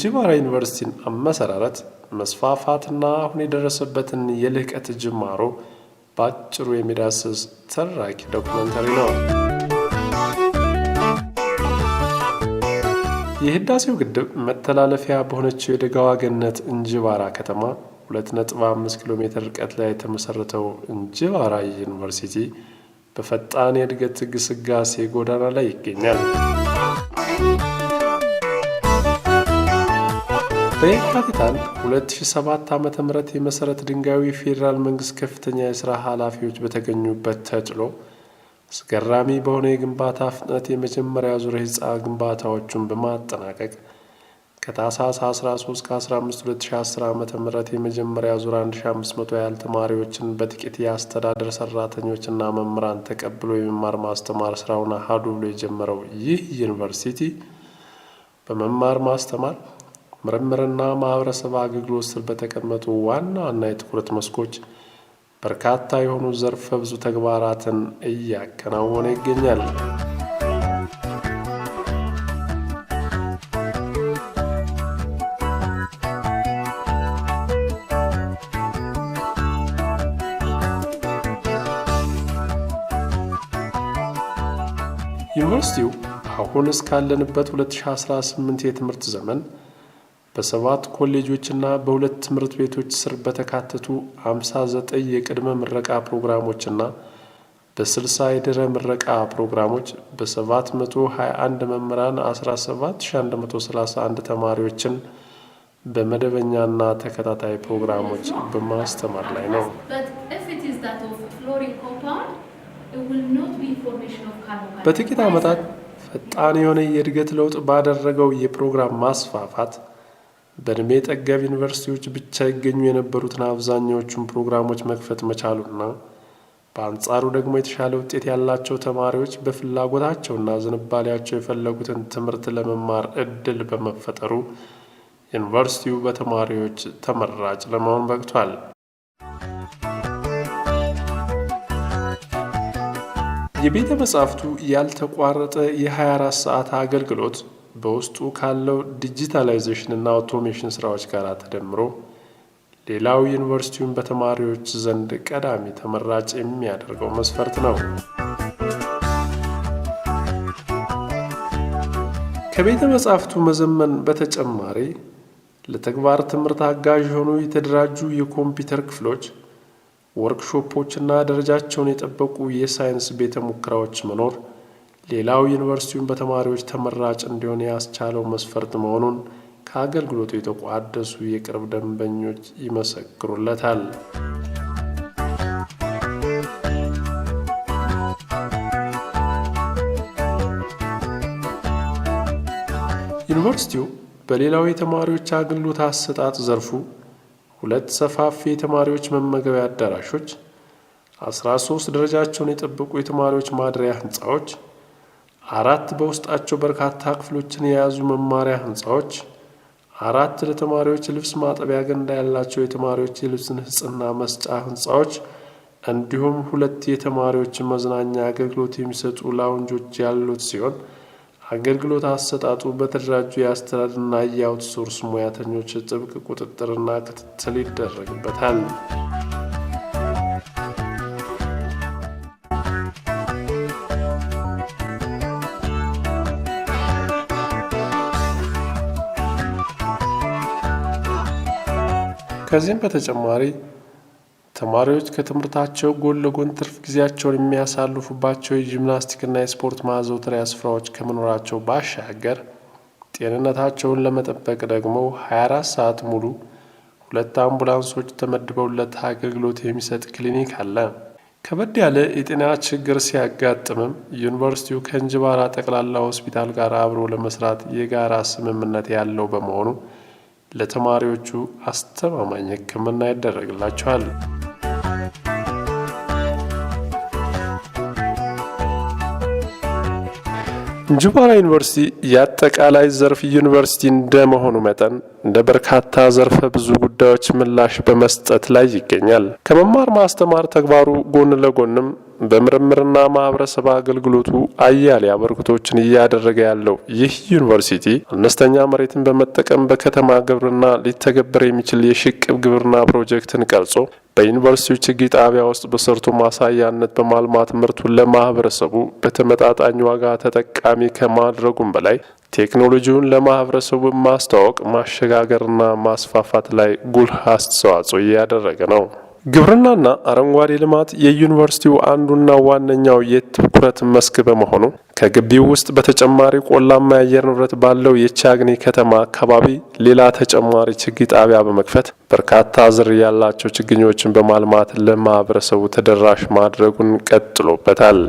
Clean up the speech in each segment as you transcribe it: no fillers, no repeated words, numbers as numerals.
የእንጅባራ ዩኒቨርሲቲን አመሰራረት መስፋፋትና አሁን የደረሰበትን የልህቀት ጅማሮ ባጭሩ የሚዳስስ ተራኪ ዶክመንተሪ ነው። የህዳሴው ግድብ መተላለፊያ በሆነችው የደጋዋ ገነት እንጅባራ ከተማ 2.5 ኪሎ ሜትር ርቀት ላይ የተመሰረተው እንጅባራ ዩኒቨርሲቲ በፈጣን የእድገት ግስጋሴ ጎዳና ላይ ይገኛል። በየካቲት 2007 ዓ.ም የመሰረት ድንጋዩ ፌዴራል መንግስት ከፍተኛ የሥራ ኃላፊዎች በተገኙበት ተጥሎ አስገራሚ በሆነ የግንባታ ፍጥነት የመጀመሪያ ዙር ህንፃ ግንባታዎቹን በማጠናቀቅ ከታህሳስ 13 እስከ 15 2010 ዓ.ም የመጀመሪያ ዙር 1500 ያህል ተማሪዎችን በጥቂት የአስተዳደር ሰራተኞችና መምህራን ተቀብሎ የመማር ማስተማር ስራውን አሃዱ ብሎ የጀመረው ይህ ዩኒቨርሲቲ በመማር ማስተማር ምርምርና ማህበረሰብ አገልግሎት ስር በተቀመጡ ዋና የትኩረት መስኮች በርካታ የሆኑ ዘርፈ ብዙ ተግባራትን እያከናወነ ይገኛል። ዩኒቨርሲቲው አሁን እስካለንበት 2018 የትምህርት ዘመን በ7 ኮሌጆችና በ2 ትምህርት ቤቶች ስር በተካተቱ 59 የቅድመ ምረቃ ፕሮግራሞችና በ60 የድህረ ምረቃ ፕሮግራሞች በ721 መምህራን 17131 ተማሪዎችን በመደበኛና ተከታታይ ፕሮግራሞች በማስተማር ላይ ነው። በጥቂት ዓመታት ፈጣን የሆነ የእድገት ለውጥ ባደረገው የፕሮግራም ማስፋፋት በእድሜ ጠገብ ዩኒቨርሲቲዎች ብቻ ይገኙ የነበሩትን አብዛኛዎቹን ፕሮግራሞች መክፈት መቻሉና በአንጻሩ ደግሞ የተሻለ ውጤት ያላቸው ተማሪዎች በፍላጎታቸውና ዝንባሌያቸው የፈለጉትን ትምህርት ለመማር እድል በመፈጠሩ ዩኒቨርሲቲው በተማሪዎች ተመራጭ ለመሆን በቅቷል። የቤተ መጻሕፍቱ ያልተቋረጠ የ24 ሰዓት አገልግሎት በውስጡ ካለው ዲጂታላይዜሽን እና አውቶሜሽን ስራዎች ጋር ተደምሮ ሌላው ዩኒቨርሲቲውን በተማሪዎች ዘንድ ቀዳሚ ተመራጭ የሚያደርገው መስፈርት ነው። ከቤተ መጻሕፍቱ መዘመን በተጨማሪ ለተግባር ትምህርት አጋዥ የሆኑ የተደራጁ የኮምፒውተር ክፍሎች፣ ወርክሾፖችና ደረጃቸውን የጠበቁ የሳይንስ ቤተ ሙከራዎች መኖር ሌላው ዩኒቨርሲቲውን በተማሪዎች ተመራጭ እንዲሆን ያስቻለው መስፈርት መሆኑን ከአገልግሎቱ የተቋደሱ የቅርብ ደንበኞች ይመሰክሩለታል። ዩኒቨርሲቲው በሌላው የተማሪዎች አገልግሎት አሰጣጥ ዘርፉ 2 ሰፋፊ የተማሪዎች መመገቢያ አዳራሾች፣ 13 ደረጃቸውን የጠበቁ የተማሪዎች ማደሪያ ህንፃዎች፣ 4 በውስጣቸው በርካታ ክፍሎችን የያዙ መማሪያ ህንፃዎች፣ 4 ለተማሪዎች ልብስ ማጠቢያ ገንዳ ያላቸው የተማሪዎች የልብስ ንጽህና መስጫ ህንፃዎች እንዲሁም 2 የተማሪዎች መዝናኛ አገልግሎት የሚሰጡ ላውንጆች ያሉት ሲሆን አገልግሎት አሰጣጡ በተደራጁ የአስተዳደርና የአውትሶርስ ሙያተኞች ጥብቅ ቁጥጥርና ክትትል ይደረግበታል። ከዚህም በተጨማሪ ተማሪዎች ከትምህርታቸው ጎን ለጎን ትርፍ ጊዜያቸውን የሚያሳልፉባቸው የጂምናስቲክና የስፖርት ማዘውተሪያ ስፍራዎች ከመኖራቸው ባሻገር ጤንነታቸውን ለመጠበቅ ደግሞ 24 ሰዓት ሙሉ 2 አምቡላንሶች ተመድበውለት አገልግሎት የሚሰጥ ክሊኒክ አለ። ከበድ ያለ የጤና ችግር ሲያጋጥምም ዩኒቨርሲቲው ከእንጅባራ ጠቅላላ ሆስፒታል ጋር አብሮ ለመስራት የጋራ ስምምነት ያለው በመሆኑ ለተማሪዎቹ አስተማማኝ ሕክምና ይደረግላቸዋል። እንጅባራ ዩኒቨርሲቲ የአጠቃላይ ዘርፍ ዩኒቨርሲቲ እንደመሆኑ መጠን እንደ በርካታ ዘርፈ ብዙ ጉዳዮች ምላሽ በመስጠት ላይ ይገኛል። ከመማር ማስተማር ተግባሩ ጎን ለጎንም በምርምርና ማህበረሰብ አገልግሎቱ አያሌ አበርክቶችን እያደረገ ያለው ይህ ዩኒቨርሲቲ አነስተኛ መሬትን በመጠቀም በከተማ ግብርና ሊተገበር የሚችል የሽቅብ ግብርና ፕሮጀክትን ቀርጾ በዩኒቨርሲቲው ችግኝ ጣቢያ ውስጥ በሰርቶ ማሳያነት በማልማት ምርቱን ለማህበረሰቡ በተመጣጣኝ ዋጋ ተጠቃሚ ከማድረጉም በላይ ቴክኖሎጂውን ለማህበረሰቡ ማስተዋወቅ፣ ማሸጋገርና ማስፋፋት ላይ ጉልህ አስተዋጽኦ እያደረገ ነው። ግብርናና አረንጓዴ ልማት የዩኒቨርሲቲው አንዱና ዋነኛው የትኩረት መስክ በመሆኑ ከግቢው ውስጥ በተጨማሪ ቆላማ የአየር ንብረት ባለው የቻግኒ ከተማ አካባቢ ሌላ ተጨማሪ ችግኝ ጣቢያ በመክፈት በርካታ ዝርያ ያላቸው ችግኞችን በማልማት ለማህበረሰቡ ተደራሽ ማድረጉን ቀጥሎበታል።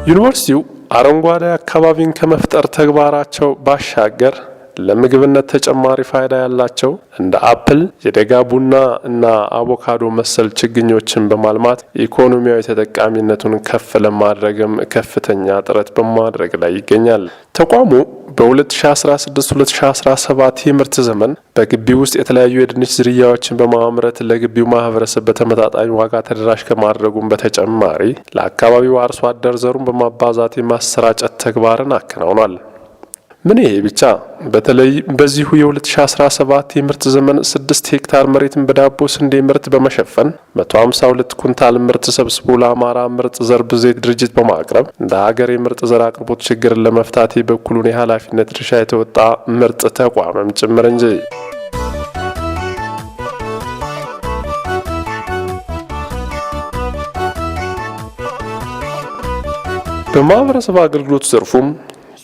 ዩኒቨርሲቲው አረንጓዴ አካባቢን ከመፍጠር ተግባራቸው ባሻገር ለምግብነት ተጨማሪ ፋይዳ ያላቸው እንደ አፕል፣ የደጋ ቡና እና አቮካዶ መሰል ችግኞችን በማልማት ኢኮኖሚያዊ ተጠቃሚነቱን ከፍ ለማድረግም ከፍተኛ ጥረት በማድረግ ላይ ይገኛል። ተቋሙ በ2016-2017 የምርት ዘመን በግቢው ውስጥ የተለያዩ የድንች ዝርያዎችን በማምረት ለግቢው ማህበረሰብ በተመጣጣኝ ዋጋ ተደራሽ ከማድረጉም በተጨማሪ ለአካባቢው አርሶ አደር ዘሩን በማባዛት የማሰራጨት ተግባርን አከናውኗል። ምን ይሄ ብቻ! በተለይ በዚሁ የ2017 የምርት ዘመን 6 ሄክታር መሬትን በዳቦ ስንዴ ምርት በመሸፈን 152 ኩንታል ምርት ሰብስቦ ለአማራ ምርጥ ዘር ብዜት ድርጅት በማቅረብ እንደ ሀገር የምርጥ ዘር አቅርቦት ችግርን ለመፍታት የበኩሉን የኃላፊነት ድርሻ የተወጣ ምርጥ ተቋምም ጭምር እንጂ። በማህበረሰብ አገልግሎት ዘርፉም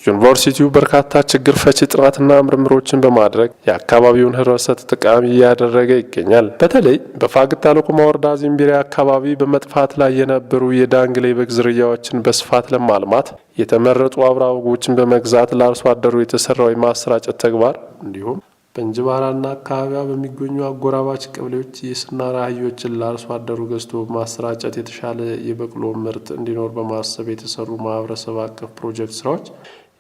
ዩኒቨርሲቲው በርካታ ችግር ፈቺ ጥናትና ምርምሮችን በማድረግ የአካባቢውን ህብረተሰብ ተጠቃሚ እያደረገ ይገኛል። በተለይ በፋግታ ለኮማ ወረዳ ዚምቢሪ አካባቢ በመጥፋት ላይ የነበሩ የዳንግሌ በግ ዝርያዎችን በስፋት ለማልማት የተመረጡ አብራ በጎችን በመግዛት ለአርሶ አደሩ የተሰራው የማሰራጨት ተግባር እንዲሁም በእንጅባራና አካባቢዋ በሚገኙ አጎራባች ቀበሌዎች የስናር አህዮችን ለአርሶ አደሩ ገዝቶ ማሰራጨት የተሻለ የበቅሎ ምርት እንዲኖር በማሰብ የተሰሩ ማህበረሰብ አቀፍ ፕሮጀክት ስራዎች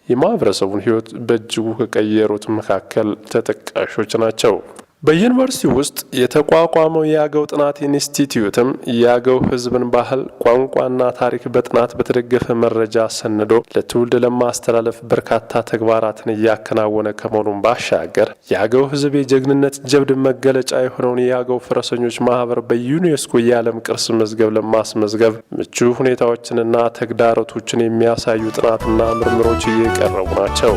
የማህበረሰቡን ህይወት በእጅጉ ከቀየሩት መካከል ተጠቃሾች ናቸው። በዩኒቨርሲቲ ውስጥ የተቋቋመው የአገው ጥናት ኢንስቲትዩትም የአገው ህዝብን ባህል፣ ቋንቋና ታሪክ በጥናት በተደገፈ መረጃ ሰንዶ ለትውልድ ለማስተላለፍ በርካታ ተግባራትን እያከናወነ ከመሆኑም ባሻገር የአገው ህዝብ የጀግንነት ጀብድ መገለጫ የሆነውን የአገው ፈረሰኞች ማህበር በዩኔስኮ የዓለም ቅርስ መዝገብ ለማስመዝገብ ምቹ ሁኔታዎችንና ተግዳሮቶችን የሚያሳዩ ጥናትና ምርምሮች እየቀረቡ ናቸው።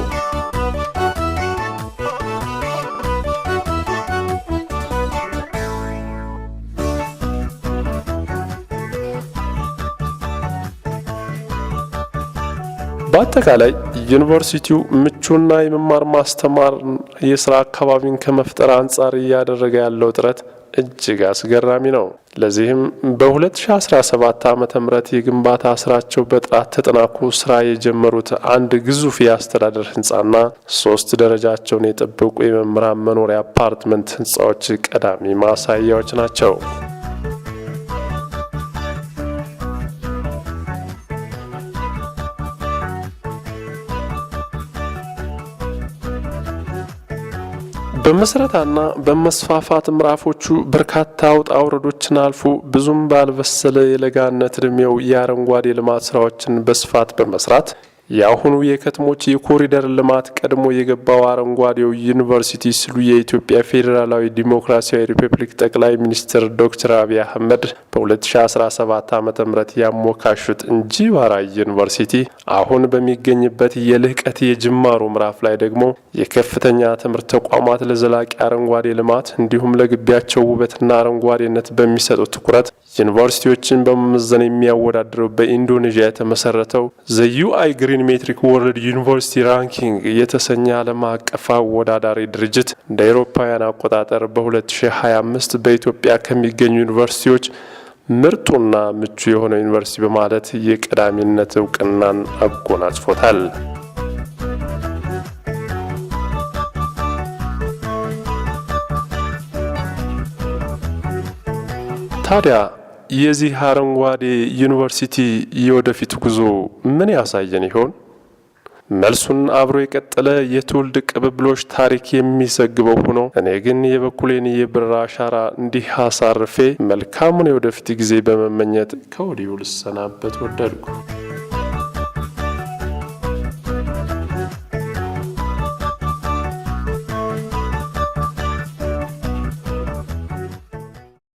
በአጠቃላይ ዩኒቨርሲቲው ምቹና የመማር ማስተማር የስራ አካባቢን ከመፍጠር አንጻር እያደረገ ያለው ጥረት እጅግ አስገራሚ ነው። ለዚህም በ2017 ዓ.ም የግንባታ ስራቸው በጥራት ተጠናቆ ስራ የጀመሩት አንድ ግዙፍ የአስተዳደር ህንጻና 3 ደረጃቸውን የጠበቁ የመምህራን መኖሪያ አፓርትመንት ህንጻዎች ቀዳሚ ማሳያዎች ናቸው። በመሰረታና በመስፋፋት ምዕራፎቹ በርካታ ውጣ ውረዶችን አልፎ ብዙም ባልበሰለ የለጋነት እድሜው የአረንጓዴ ልማት ስራዎችን በስፋት በመስራት የአሁኑ የከተሞች የኮሪደር ልማት ቀድሞ የገባው አረንጓዴው ዩኒቨርሲቲ ሲሉ የኢትዮጵያ ፌዴራላዊ ዲሞክራሲያዊ ሪፐብሊክ ጠቅላይ ሚኒስትር ዶክተር አብይ አህመድ በ2017 ዓ.ም ያሞካሹት እንጂባራ ዩኒቨርሲቲ አሁን በሚገኝበት የልህቀት የጅማሮ ምዕራፍ ላይ ደግሞ የከፍተኛ ትምህርት ተቋማት ለዘላቂ አረንጓዴ ልማት እንዲሁም ለግቢያቸው ውበትና አረንጓዴነት በሚሰጡት ትኩረት ዩኒቨርሲቲዎችን በመመዘን የሚያወዳድረው በኢንዶኔዥያ የተመሰረተው ዘዩአይ ግሪን ሜትሪክ ወርልድ ዩኒቨርሲቲ ራንኪንግ የተሰኘ ዓለም አቀፍ አወዳዳሪ ድርጅት እንደ አውሮፓውያን አቆጣጠር በ2025 በኢትዮጵያ ከሚገኙ ዩኒቨርሲቲዎች ምርጡና ምቹ የሆነው ዩኒቨርሲቲ በማለት የቀዳሚነት እውቅናን አጎናጽፎታል። ታዲያ የዚህ አረንጓዴ ዩኒቨርሲቲ የወደፊት ጉዞ ምን ያሳየን ይሆን? መልሱን አብሮ የቀጠለ የትውልድ ቅብብሎች ታሪክ የሚዘግበው ሆኖ እኔ ግን የበኩሌን የብዕር አሻራ እንዲህ አሳርፌ መልካሙን የወደፊት ጊዜ በመመኘት ከወዲሁ ልሰናበት ወደድኩ።